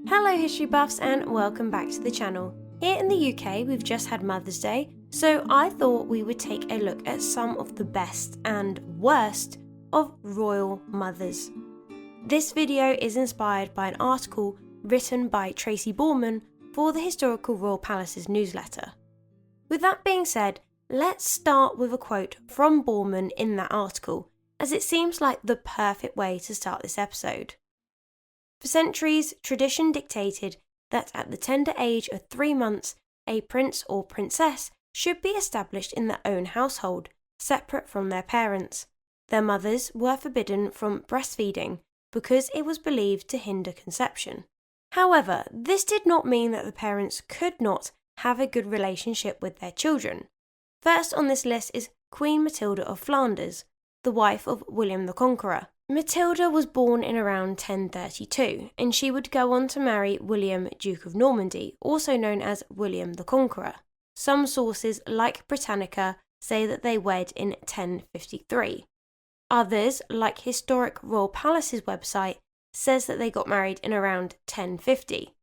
Hello history buffs and welcome back to the channel. Here in the UK we've just had Mother's Day, so I thought we would take a look at some of the best and worst of royal mothers. This video is inspired by an article written by Tracy Borman for the Historical Royal Palace's newsletter. With that being said, let's start with a quote from Borman in that article, as it seems like the perfect way to start this episode. For centuries, tradition dictated that at the tender age of 3 months, a prince or princess should be established in their own household, separate from their parents. Their mothers were forbidden from breastfeeding because it was believed to hinder conception. However, this did not mean that the parents could not have a good relationship with their children. First on this list is Queen Matilda of Flanders, the wife of William the Conqueror. Matilda was born in around 1032, and she would go on to marry William, Duke of Normandy, also known as William the Conqueror. Some sources, like Britannica, say that they wed in 1053. Others, like Historic Royal Palace's website, says that they got married in around 1050.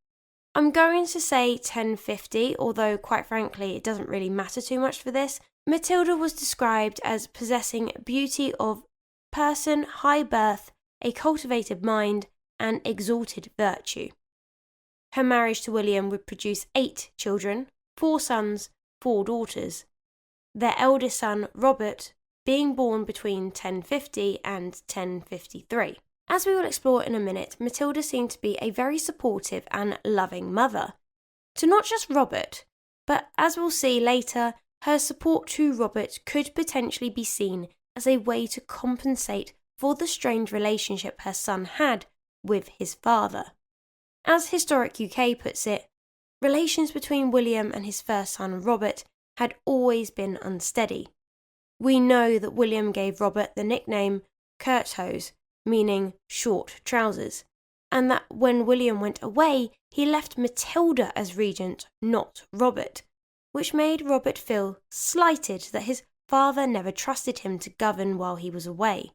I'm going to say 1050, although quite frankly it doesn't really matter too much for this. Matilda was described as possessing beauty of person, high birth, a cultivated mind, and exalted virtue. Her marriage to William would produce 8 children, 4 sons, 4 daughters. Their eldest son, Robert, being born between 1050 and 1053. As we will explore in a minute, Matilda seemed to be a very supportive and loving mother. To not just Robert, but as we'll see later, her support to Robert could potentially be seen as a way to compensate for the strained relationship her son had with his father. As Historic UK puts it, relations between William and his first son Robert had always been unsteady. We know that William gave Robert the nickname Curthose, meaning short trousers, and that when William went away, he left Matilda as regent, not Robert, which made Robert feel slighted that his father never trusted him to govern while he was away.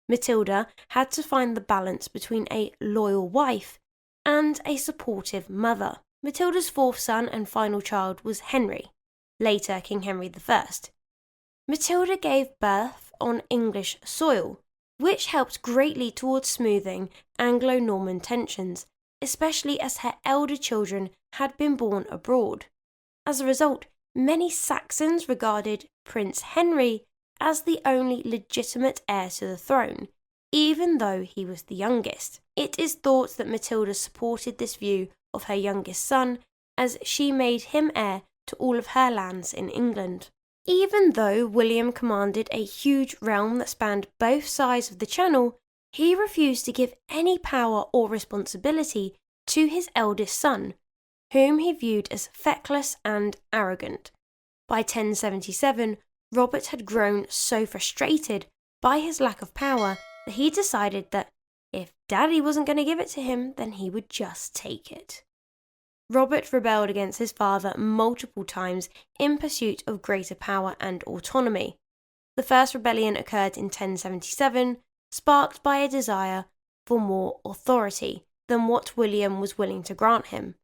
Matilda had to find the balance between a loyal wife and a supportive mother. Matilda's 4th son and final child was Henry, later King Henry I. Matilda gave birth on English soil, which helped greatly towards smoothing Anglo-Norman tensions, especially as her elder children had been born abroad. As a result, many Saxons regarded Prince Henry as the only legitimate heir to the throne, even though he was the youngest. It is thought that Matilda supported this view of her youngest son, as she made him heir to all of her lands in England. Even though William commanded a huge realm that spanned both sides of the Channel, he refused to give any power or responsibility to his eldest son, whom he viewed as feckless and arrogant. By 1077, Robert had grown so frustrated by his lack of power that he decided that if Daddy wasn't going to give it to him, then he would just take it. Robert rebelled against his father multiple times in pursuit of greater power and autonomy. The first rebellion occurred in 1077, sparked by a desire for more authority than what William was willing to grant him.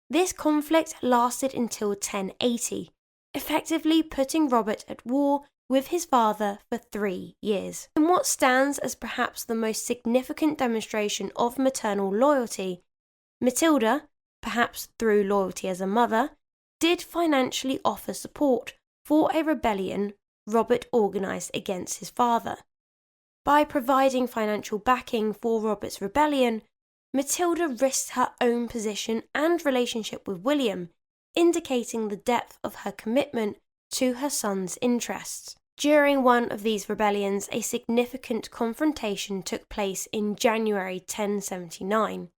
This conflict lasted until 1080, effectively putting Robert at war with his father for 3 years. In what stands as perhaps the most significant demonstration of maternal loyalty, Matilda, perhaps through loyalty as a mother, did financially offer support for a rebellion Robert organised against his father. By providing financial backing for Robert's rebellion, Matilda risked her own position and relationship with William, indicating the depth of her commitment to her son's interests. During one of these rebellions, a significant confrontation took place in January 1079.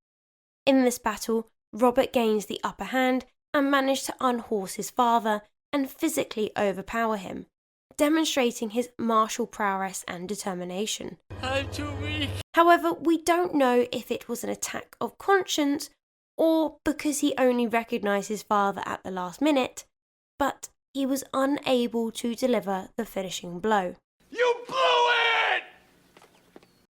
In this battle, Robert gains the upper hand and managed to unhorse his father and physically overpower him, demonstrating his martial prowess and determination. I'm too weak. However, we don't know if it was an attack of conscience or because he only recognised his father at the last minute, but he was unable to deliver the finishing blow. You blew it!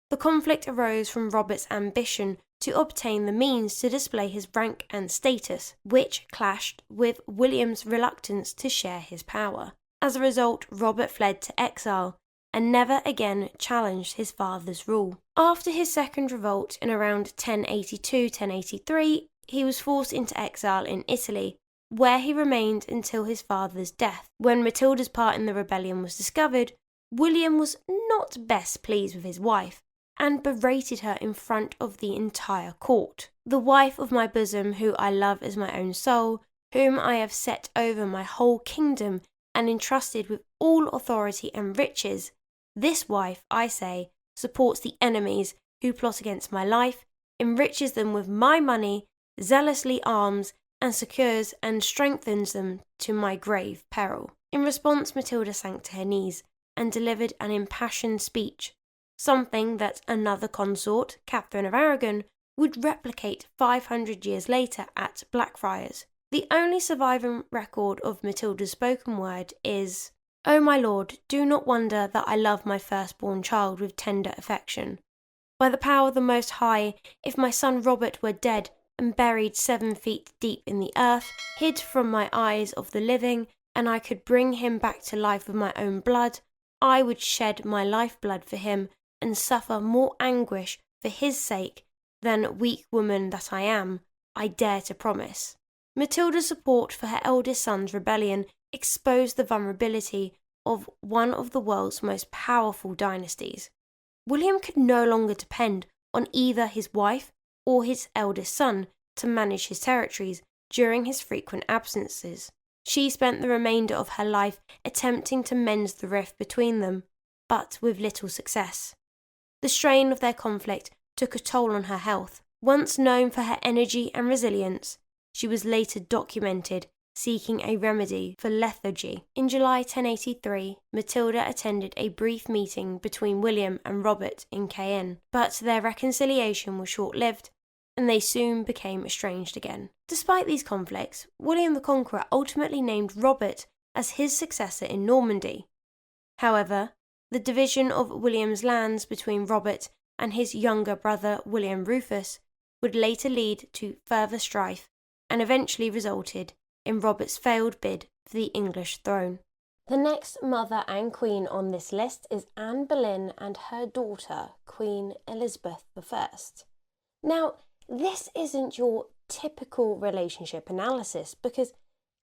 The conflict arose from Robert's ambition to obtain the means to display his rank and status, which clashed with William's reluctance to share his power. As a result, Robert fled to exile and never again challenged his father's rule. After his second revolt in around 1082-1083, he was forced into exile in Italy, where he remained until his father's death. When Matilda's part in the rebellion was discovered, William was not best pleased with his wife and berated her in front of the entire court. "The wife of my bosom, who I love as my own soul, whom I have set over my whole kingdom and entrusted with all authority and riches, this wife, I say, supports the enemies who plot against my life, enriches them with my money, zealously arms, and secures and strengthens them to my grave peril." In response, Matilda sank to her knees and delivered an impassioned speech, something that another consort, Catherine of Aragon, would replicate 500 years later at Blackfriars. The only surviving record of Matilda's spoken word is, "O my lord, do not wonder that I love my firstborn child with tender affection. By the power of the Most High, if my son Robert were dead and buried 7 feet deep in the earth, hid from my eyes of the living, and I could bring him back to life with my own blood, I would shed my lifeblood for him and suffer more anguish for his sake than, weak woman that I am, I dare to promise." Matilda's support for her eldest son's rebellion exposed the vulnerability of one of the world's most powerful dynasties. William could no longer depend on either his wife or his eldest son to manage his territories during his frequent absences. She spent the remainder of her life attempting to mend the rift between them, but with little success. The strain of their conflict took a toll on her health. Once known for her energy and resilience, she was later documented seeking a remedy for lethargy. In July 1083, Matilda attended a brief meeting between William and Robert in Cayenne, but their reconciliation was short-lived and they soon became estranged again. Despite these conflicts, William the Conqueror ultimately named Robert as his successor in Normandy. However, the division of William's lands between Robert and his younger brother William Rufus would later lead to further strife and eventually resulted in Robert's failed bid for the English throne. The next mother and queen on this list is Anne Boleyn and her daughter, Queen Elizabeth I. Now, this isn't your typical relationship analysis because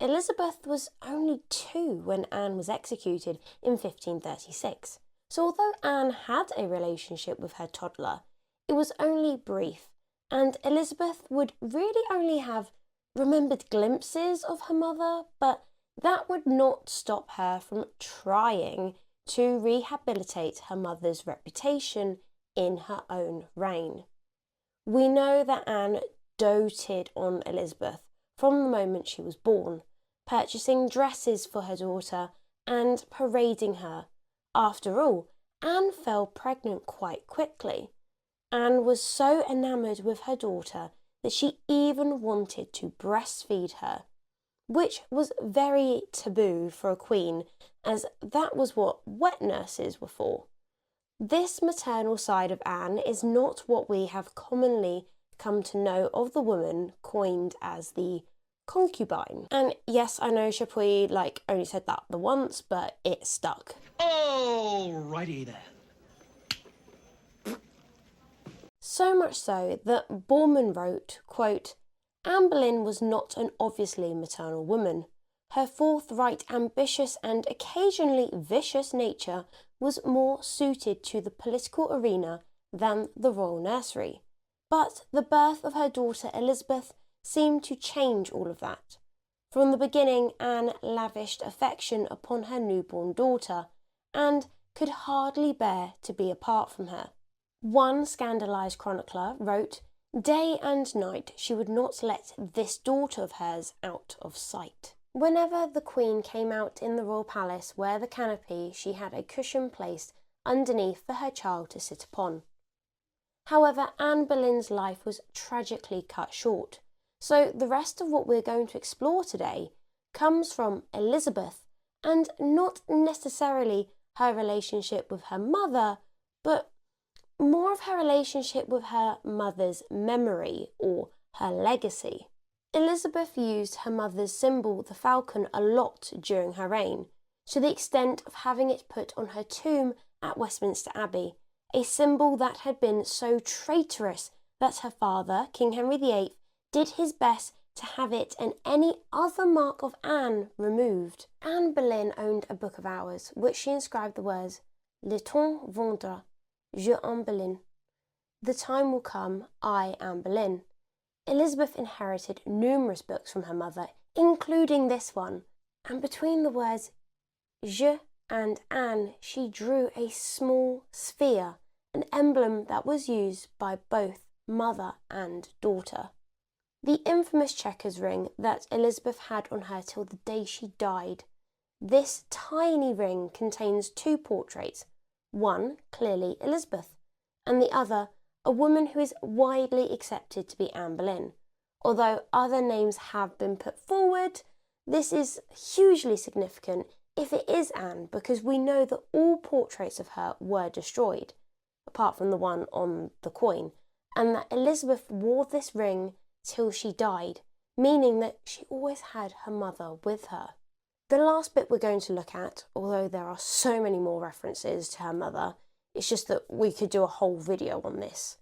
Elizabeth was only 2 when Anne was executed in 1536. So although Anne had a relationship with her toddler, it was only brief, and Elizabeth would really only have remembered glimpses of her mother, but that would not stop her from trying to rehabilitate her mother's reputation in her own reign. We know that Anne doted on Elizabeth from the moment she was born, purchasing dresses for her daughter and parading her. After all, Anne fell pregnant quite quickly. Anne was so enamoured with her daughter that she even wanted to breastfeed her, which was very taboo for a queen, as that was what wet nurses were for. This maternal side of Anne is not what we have commonly come to know of the woman coined as the concubine. And yes, I know Chapuis only said that the once, but it stuck. Alrighty then. So much so that Borman wrote, quote, "Anne Boleyn was not an obviously maternal woman. Her forthright, ambitious and occasionally vicious nature was more suited to the political arena than the royal nursery. But the birth of her daughter Elizabeth seemed to change all of that. From the beginning, Anne lavished affection upon her newborn daughter and could hardly bear to be apart from her. One scandalised chronicler wrote, 'Day and night she would not let this daughter of hers out of sight.' Whenever the Queen came out in the royal palace where the canopy, she had a cushion placed underneath for her child to sit upon. However, Anne Boleyn's life was tragically cut short, so the rest of what we're going to explore today comes from Elizabeth and not necessarily her relationship with her mother, but more of her relationship with her mother's memory or her legacy. Elizabeth used her mother's symbol, the falcon, a lot during her reign, to the extent of having it put on her tomb at Westminster Abbey, a symbol that had been so traitorous that her father, King Henry VIII, did his best to have it and any other mark of Anne removed. Anne Boleyn owned a book of hours, which she inscribed the words, Le temps viendra, je Anne Boleyn. The time will come, I Anne Boleyn. Elizabeth inherited numerous books from her mother, including this one, and between the words je and Anne, she drew a small sphere, an emblem that was used by both mother and daughter. The infamous checkers ring that Elizabeth had on her till the day she died. This tiny ring contains two portraits, one clearly Elizabeth, and the other a woman who is widely accepted to be Anne Boleyn. Although other names have been put forward, this is hugely significant if it is Anne, because we know that all portraits of her were destroyed, apart from the one on the coin, and that Elizabeth wore this ring till she died, meaning that she always had her mother with her. The last bit we're going to look at, although there are so many more references to her mother, it's just that we could do a whole video on this,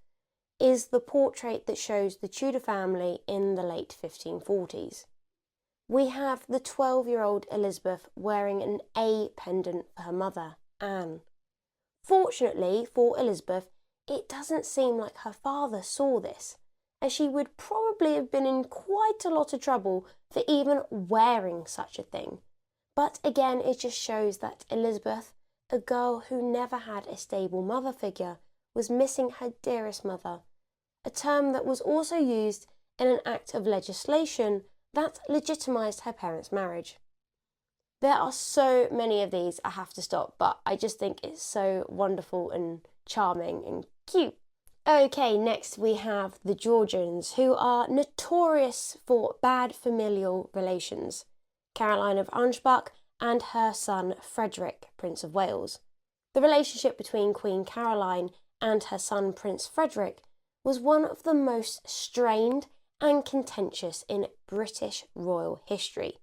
is the portrait that shows the Tudor family in the late 1540s. We have the 12-year-old Elizabeth wearing an A pendant for her mother, Anne. Fortunately for Elizabeth, it doesn't seem like her father saw this, as she would probably have been in quite a lot of trouble for even wearing such a thing. But again, it just shows that Elizabeth, a girl who never had a stable mother figure, was missing her dearest mother, a term that was also used in an act of legislation that legitimised her parents' marriage. There are so many of these, I have to stop, but I just think it's so wonderful and charming and cute. Okay, next we have the Georgians, who are notorious for bad familial relations. Caroline of Anjou and her son Frederick, Prince of Wales. The relationship between Queen Caroline and her son Prince Frederick was one of the most strained and contentious in British royal history.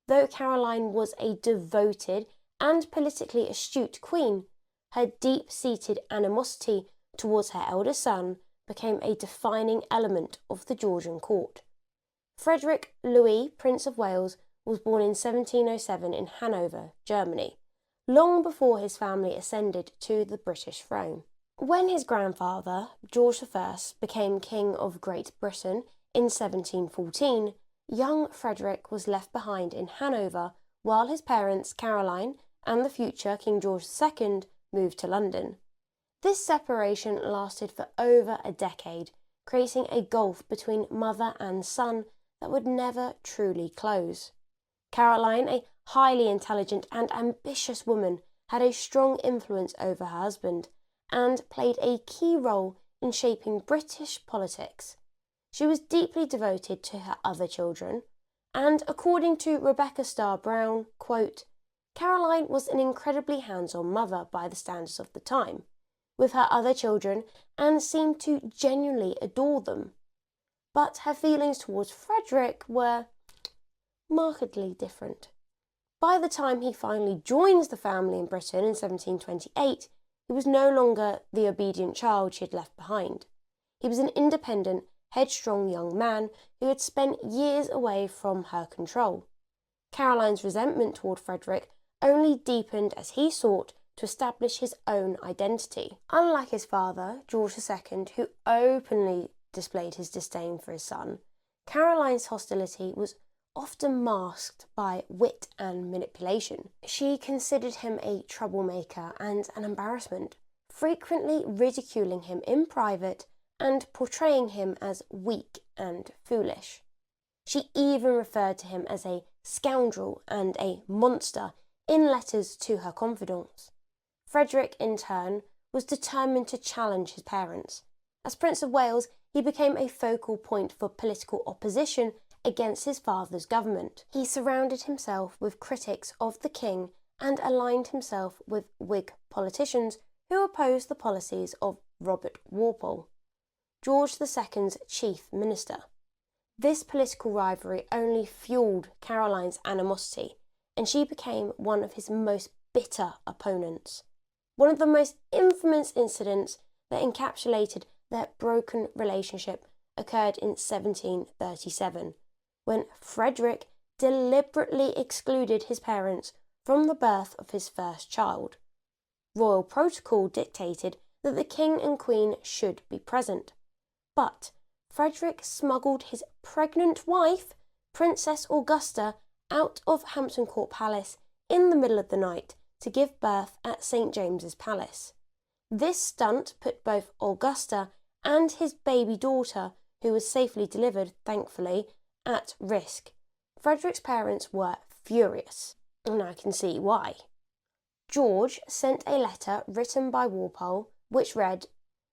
Though Caroline was a devoted and politically astute queen, her deep-seated animosity towards her elder son became a defining element of the Georgian court. Frederick Louis, Prince of Wales, was born in 1707 in Hanover, Germany, long before his family ascended to the British throne. When his grandfather, George I, became King of Great Britain in 1714, young Frederick was left behind in Hanover while his parents, Caroline and the future King George II, moved to London. This separation lasted for over a decade, creating a gulf between mother and son that would never truly close. Caroline, a highly intelligent and ambitious woman, had a strong influence over her husband and played a key role in shaping British politics. She was deeply devoted to her other children, and according to Rebecca Starr Brown, quote, Caroline was an incredibly hands-on mother by the standards of the time, with her other children, and seemed to genuinely adore them. But her feelings towards Frederick were markedly different. By the time he finally joins the family in Britain in 1728, he was no longer the obedient child she had left behind. He was an independent, headstrong young man who had spent years away from her control. Caroline's resentment toward Frederick only deepened as he sought to establish his own identity. Unlike his father, George II, who openly displayed his disdain for his son, Caroline's hostility was often masked by wit and manipulation. She considered him a troublemaker and an embarrassment, frequently ridiculing him in private and portraying him as weak and foolish. She even referred to him as a scoundrel and a monster in letters to her confidants. Frederick, in turn, was determined to challenge his parents. As Prince of Wales, he became a focal point for political opposition against his father's government. He surrounded himself with critics of the king and aligned himself with Whig politicians who opposed the policies of Robert Walpole, George II's chief minister. This political rivalry only fueled Caroline's animosity, and she became one of his most bitter opponents. One of the most infamous incidents that encapsulated their broken relationship occurred in 1737, when Frederick deliberately excluded his parents from the birth of his first child. Royal protocol dictated that the king and queen should be present, but Frederick smuggled his pregnant wife, Princess Augusta, out of Hampton Court Palace in the middle of the night to give birth at St. James's Palace. This stunt put both Augusta and his baby daughter, who was safely delivered, thankfully, at risk. Frederick's parents were furious, and I can see why. George sent a letter written by Walpole, which read,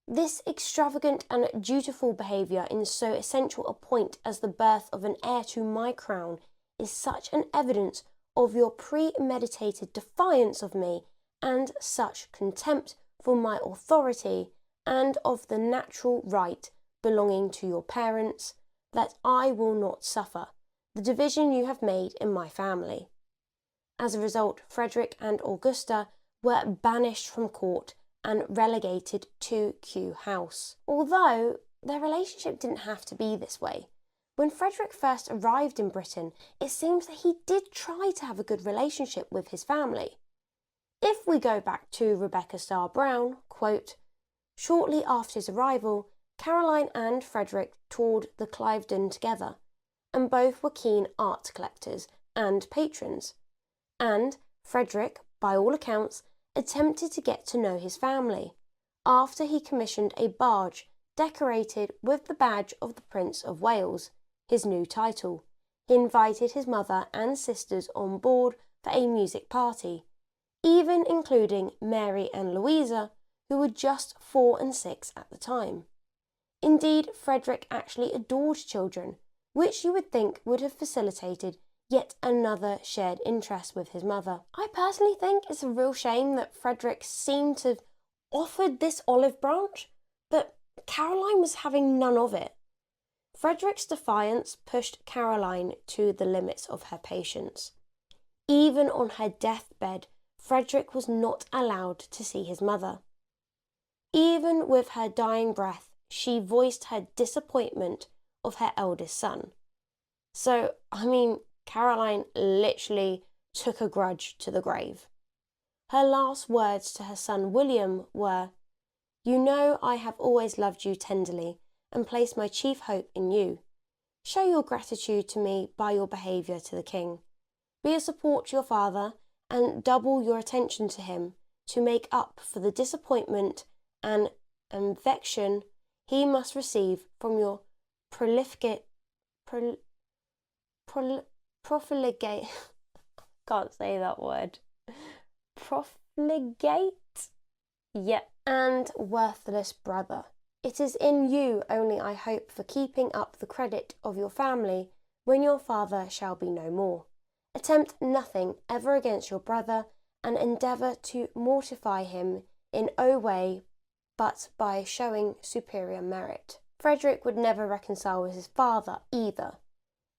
"This extravagant and dutiful behaviour in so essential a point as the birth of an heir to my crown is such an evidence of your premeditated defiance of me, and such contempt for my authority, and of the natural right belonging to your parents, that I will not suffer the division you have made in my family." As a result, Frederick and Augusta were banished from court and relegated to Kew House. Although their relationship didn't have to be this way. When Frederick first arrived in Britain, it seems that he did try to have a good relationship with his family. If we go back to Rebecca Starr Brown, quote, "Shortly after his arrival, Caroline and Frederick toured the Cliveden together, and both were keen art collectors and patrons. And Frederick, by all accounts, attempted to get to know his family, after he commissioned a barge decorated with the badge of the Prince of Wales, his new title. He invited his mother and sisters on board for a music party, even including Mary and Louisa, who were just 4 and 6 at the time. Indeed, Frederick actually adored children, which you would think would have facilitated yet another shared interest with his mother. I personally think it's a real shame that Frederick seemed to have offered this olive branch, but Caroline was having none of it. Frederick's defiance pushed Caroline to the limits of her patience. Even on her deathbed, Frederick was not allowed to see his mother. Even with her dying breath, she voiced her disappointment of her eldest son. So, Caroline literally took a grudge to the grave. Her last words to her son William were, "You know I have always loved you tenderly and placed my chief hope in you. Show your gratitude to me by your behaviour to the king. Be a support to your father and double your attention to him to make up for the disappointment and vection he must receive from your profligate can't say that word. Profligate? Yeah, and worthless brother. It is in you only I hope for keeping up the credit of your family when your father shall be no more. Attempt nothing ever against your brother, and endeavour to mortify him in no way but by showing superior merit." Frederick would never reconcile with his father either.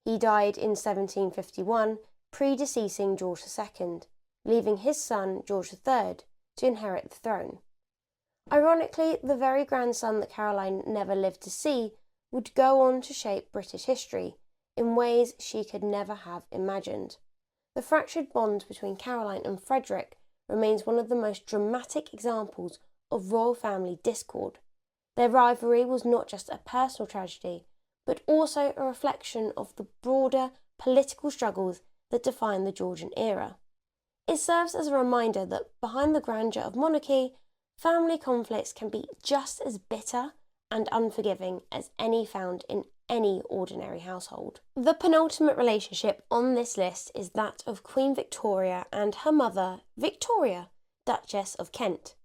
He died in 1751, predeceasing George II, leaving his son George III to inherit the throne. Ironically, the very grandson that Caroline never lived to see would go on to shape British history in ways she could never have imagined. The fractured bond between Caroline and Frederick remains one of the most dramatic examples of royal family discord. Their rivalry was not just a personal tragedy, but also a reflection of the broader political struggles that define the Georgian era. It serves as a reminder that behind the grandeur of monarchy, family conflicts can be just as bitter and unforgiving as any found in any ordinary household. The penultimate relationship on this list is that of Queen Victoria and her mother, Victoria, Duchess of Kent.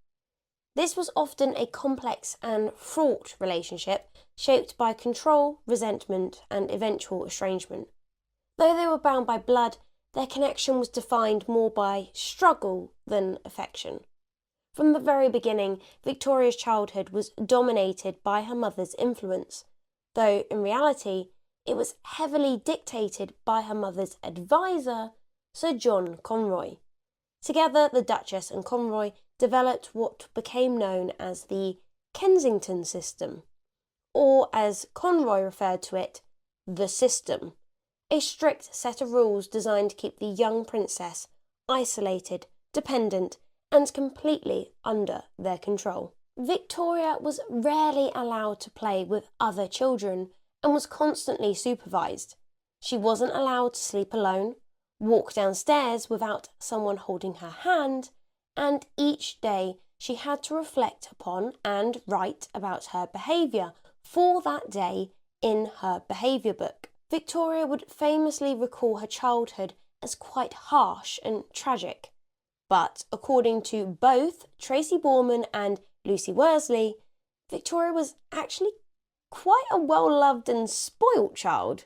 This was often a complex and fraught relationship shaped by control, resentment, and eventual estrangement. Though they were bound by blood, their connection was defined more by struggle than affection. From the very beginning, Victoria's childhood was dominated by her mother's influence, though in reality, it was heavily dictated by her mother's advisor, Sir John Conroy. Together, the Duchess and Conroy developed what became known as the Kensington system, or as Conroy referred to it, the system, a strict set of rules designed to keep the young princess isolated, dependent, and completely under their control. Victoria was rarely allowed to play with other children and was constantly supervised. She wasn't allowed to sleep alone, walk downstairs without someone holding her hand, and each day she had to reflect upon and write about her behaviour for that day in her behaviour book. Victoria would famously recall her childhood as quite harsh and tragic, but according to both Tracy Borman and Lucy Worsley, Victoria was actually quite a well-loved and spoilt child.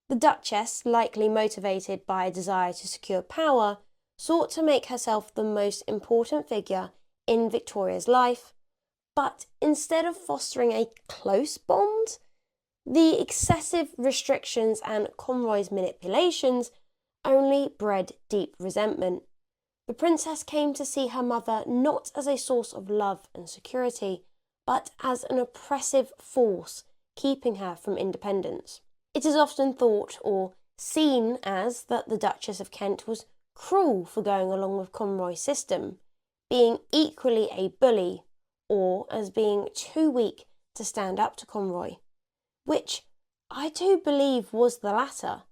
The Duchess, likely motivated by a desire to secure power, sought to make herself the most important figure in Victoria's life, but instead of fostering a close bond, the excessive restrictions and Conroy's manipulations only bred deep resentment. The princess came to see her mother not as a source of love and security, but as an oppressive force keeping her from independence. It is often thought or seen as that the Duchess of Kent was cruel for going along with Conroy's system, being equally a bully, or as being too weak to stand up to Conroy, which I do believe was the latter,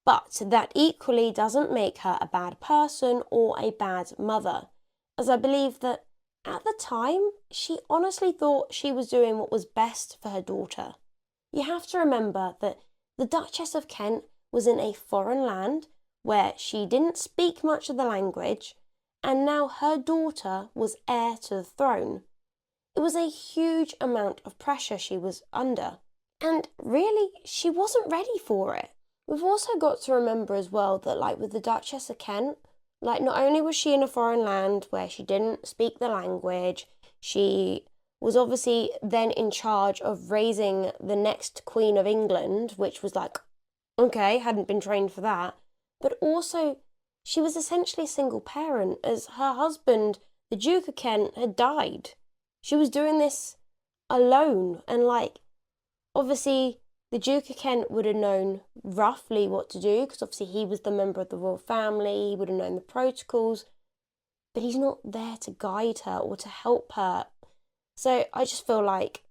but that equally doesn't make her a bad person or a bad mother, as I believe that at the time she honestly thought she was doing what was best for her daughter. You have to remember that the Duchess of Kent was in a foreign land where she didn't speak much of the language, and now her daughter was heir to the throne. It was a huge amount of pressure she was under, and really, she wasn't ready for it. We've also got to remember as well that, like with the Duchess of Kent, like not only was she in a foreign land where she didn't speak the language, she was obviously then in charge of raising the next Queen of England, which was like, okay, hadn't been trained for that. But also, she was essentially a single parent as her husband, the Duke of Kent, had died. She was doing this alone, and like, obviously, the Duke of Kent would have known roughly what to do, because obviously he was the member of the royal family, he would have known the protocols, but he's not there to guide her or to help her. So I feel like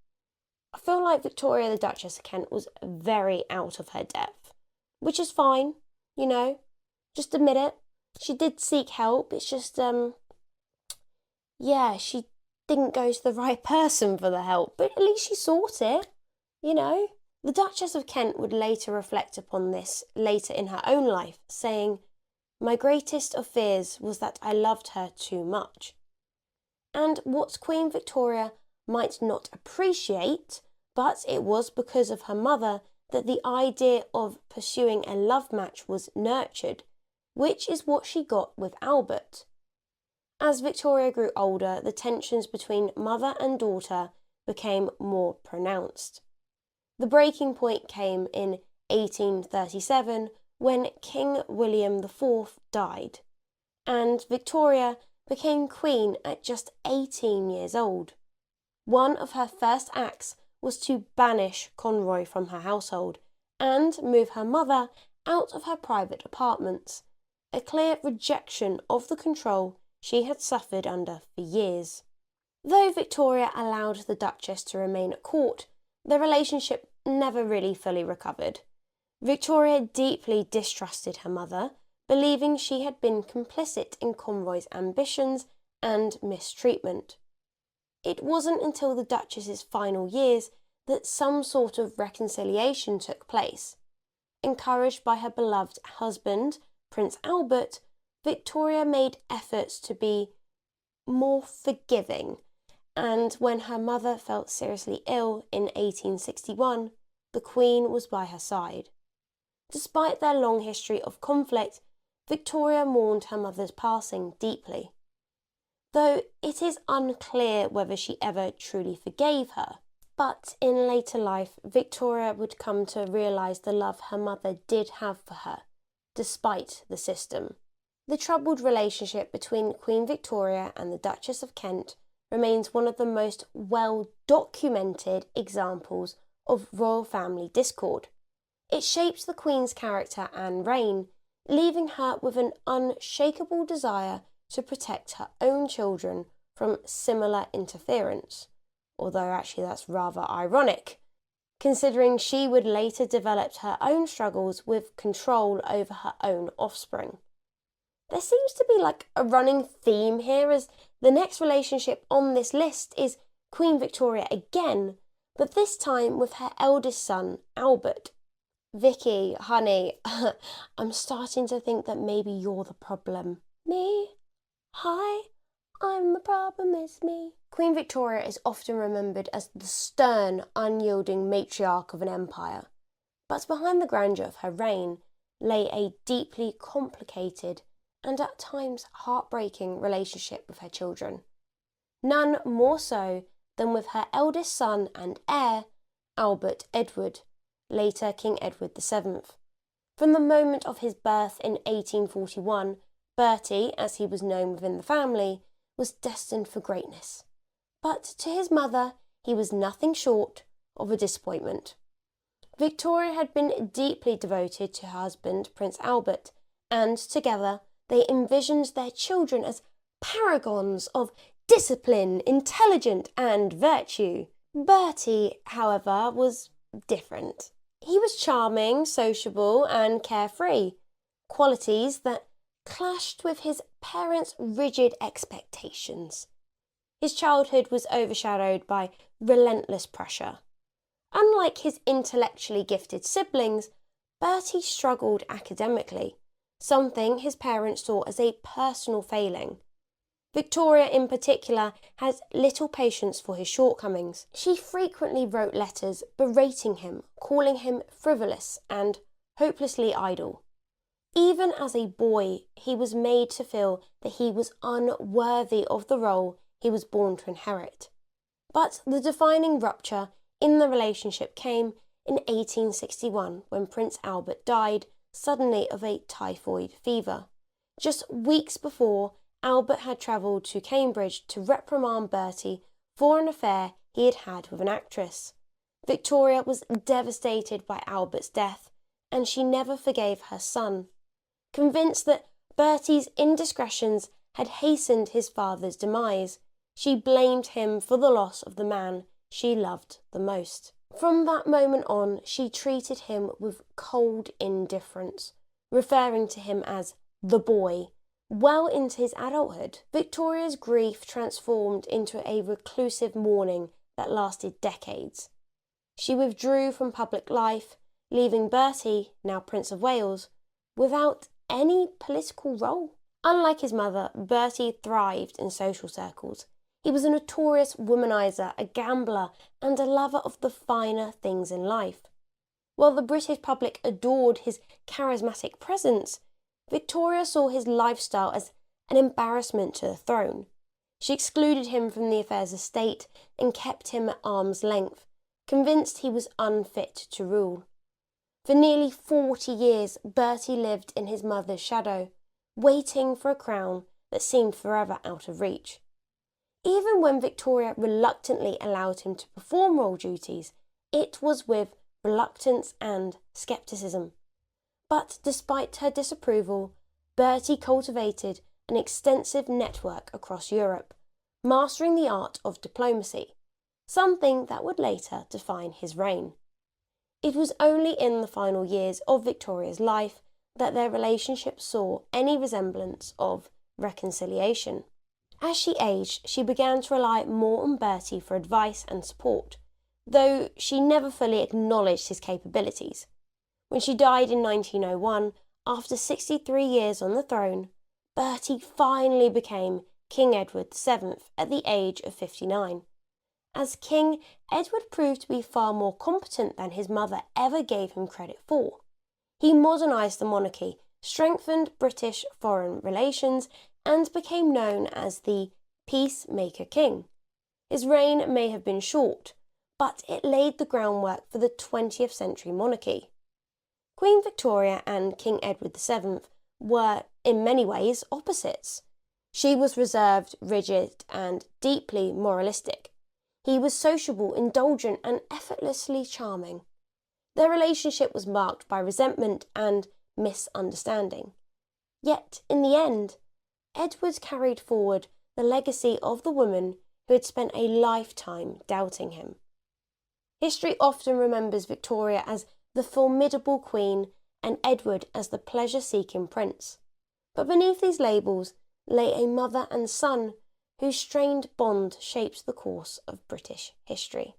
Victoria, the Duchess of Kent, was very out of her depth, which is fine, you know, just admit it. She did seek help, it's just, she didn't go to the right person for the help, but at least she sought it, you know. The Duchess of Kent would later reflect upon this later in her own life, saying, "My greatest of fears was that I loved her too much." And what Queen Victoria might not appreciate, but it was because of her mother that the idea of pursuing a love match was nurtured, which is what she got with Albert. As Victoria grew older, the tensions between mother and daughter became more pronounced. The breaking point came in 1837 when King William IV died, and Victoria became queen at just 18 years old. One of her first acts was to banish Conroy from her household and move her mother out of her private apartments, a clear rejection of the control she had suffered under for years. Though Victoria allowed the Duchess to remain at court, their relationship never really fully recovered. Victoria deeply distrusted her mother, believing she had been complicit in Conroy's ambitions and mistreatment. It wasn't until the Duchess's final years that some sort of reconciliation took place. Encouraged by her beloved husband, Prince Albert, Victoria made efforts to be more forgiving, and when her mother fell seriously ill in 1861, the Queen was by her side. Despite their long history of conflict, Victoria mourned her mother's passing deeply. though it is unclear whether she ever truly forgave her. But in later life, Victoria would come to realise the love her mother did have for her, despite the system. The troubled relationship between Queen Victoria and the Duchess of Kent remains one of the most well-documented examples of royal family discord. It shapes the Queen's character and reign, leaving her with an unshakable desire to protect her own children from similar interference, although actually that's rather ironic, considering she would later develop her own struggles with control over her own offspring. There seems to be like a running theme here, as the next relationship on this list is Queen Victoria again, but this time with her eldest son, Albert. Vicky, honey, I'm starting to think that maybe you're the problem. Me? Hi, I'm the problem, it's me. Queen Victoria is often remembered as the stern, unyielding matriarch of an empire, but behind the grandeur of her reign lay a deeply complicated and at times heartbreaking relationship with her children. None more so than with her eldest son and heir, Albert Edward, later King Edward VII. From the moment of his birth in 1841, Bertie, as he was known within the family, was destined for greatness. But to his mother, he was nothing short of a disappointment. Victoria had been deeply devoted to her husband, Prince Albert, and together they envisioned their children as paragons of discipline, intelligence, and virtue. Bertie, however, was different. He was charming, sociable, and carefree, qualities that clashed with his parents' rigid expectations. His childhood was overshadowed by relentless pressure. Unlike his intellectually gifted siblings, Bertie struggled academically, something his parents saw as a personal failing. Victoria, in particular, has little patience for his shortcomings. She frequently wrote letters berating him, calling him frivolous and hopelessly idle. Even as a boy, he was made to feel that he was unworthy of the role he was born to inherit. But the defining rupture in the relationship came in 1861 when Prince Albert died suddenly of a typhoid fever. Just weeks before, Albert had travelled to Cambridge to reprimand Bertie for an affair he had had with an actress. Victoria was devastated by Albert's death, and she never forgave her son. Convinced that Bertie's indiscretions had hastened his father's demise, she blamed him for the loss of the man she loved the most. From that moment on, she treated him with cold indifference, referring to him as the boy. Well into his adulthood, Victoria's grief transformed into a reclusive mourning that lasted decades. She withdrew from public life, leaving Bertie, now Prince of Wales, without any political role. Unlike his mother, Bertie thrived in social circles. He was a notorious womanizer, a gambler, and a lover of the finer things in life. While the British public adored his charismatic presence, Victoria saw his lifestyle as an embarrassment to the throne. She excluded him from the affairs of state and kept him at arm's length, convinced he was unfit to rule. For nearly 40 years, Bertie lived in his mother's shadow, waiting for a crown that seemed forever out of reach. Even when Victoria reluctantly allowed him to perform royal duties, it was with reluctance and scepticism. But despite her disapproval, Bertie cultivated an extensive network across Europe, mastering the art of diplomacy, something that would later define his reign. It was only in the final years of Victoria's life that their relationship saw any resemblance of reconciliation. As she aged, she began to rely more on Bertie for advice and support, though she never fully acknowledged his capabilities. When she died in 1901, after 63 years on the throne, Bertie finally became King Edward VII at the age of 59. As king, Edward proved to be far more competent than his mother ever gave him credit for. He modernised the monarchy, strengthened British foreign relations, and became known as the peacemaker king. His reign may have been short, but it laid the groundwork for the 20th century monarchy. Queen Victoria and King Edward VII were, in many ways, opposites. She was reserved, rigid, and deeply moralistic. He was sociable, indulgent, and effortlessly charming. Their relationship was marked by resentment and misunderstanding. Yet, in the end, Edward carried forward the legacy of the woman who had spent a lifetime doubting him. History often remembers Victoria as the formidable queen and Edward as the pleasure-seeking prince. But beneath these labels lay a mother and son whose strained bond shapes the course of British history.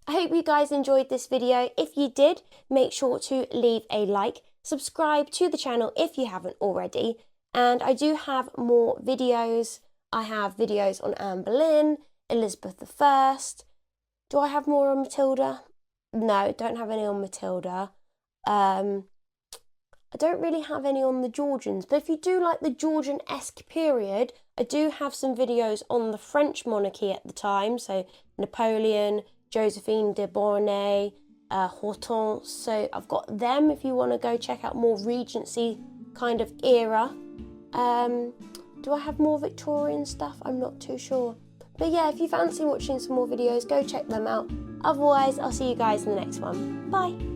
I hope you guys enjoyed this video. If you did, make sure to leave a like, subscribe to the channel if you haven't already, and I do have more videos. I have videos on Anne Boleyn, Elizabeth I. Do I have more on Matilda? No, don't have any on Matilda. I don't really have any on the Georgians, but if you do like the Georgian-esque period, I do have some videos on the French monarchy at the time, so Napoleon, Josephine de Beauharnais, Hortense, so I've got them if you want to go check out more Regency kind of era. Do I have more Victorian stuff? I'm not too sure. But yeah, if you fancy watching some more videos, go check them out. Otherwise, I'll see you guys in the next one. Bye!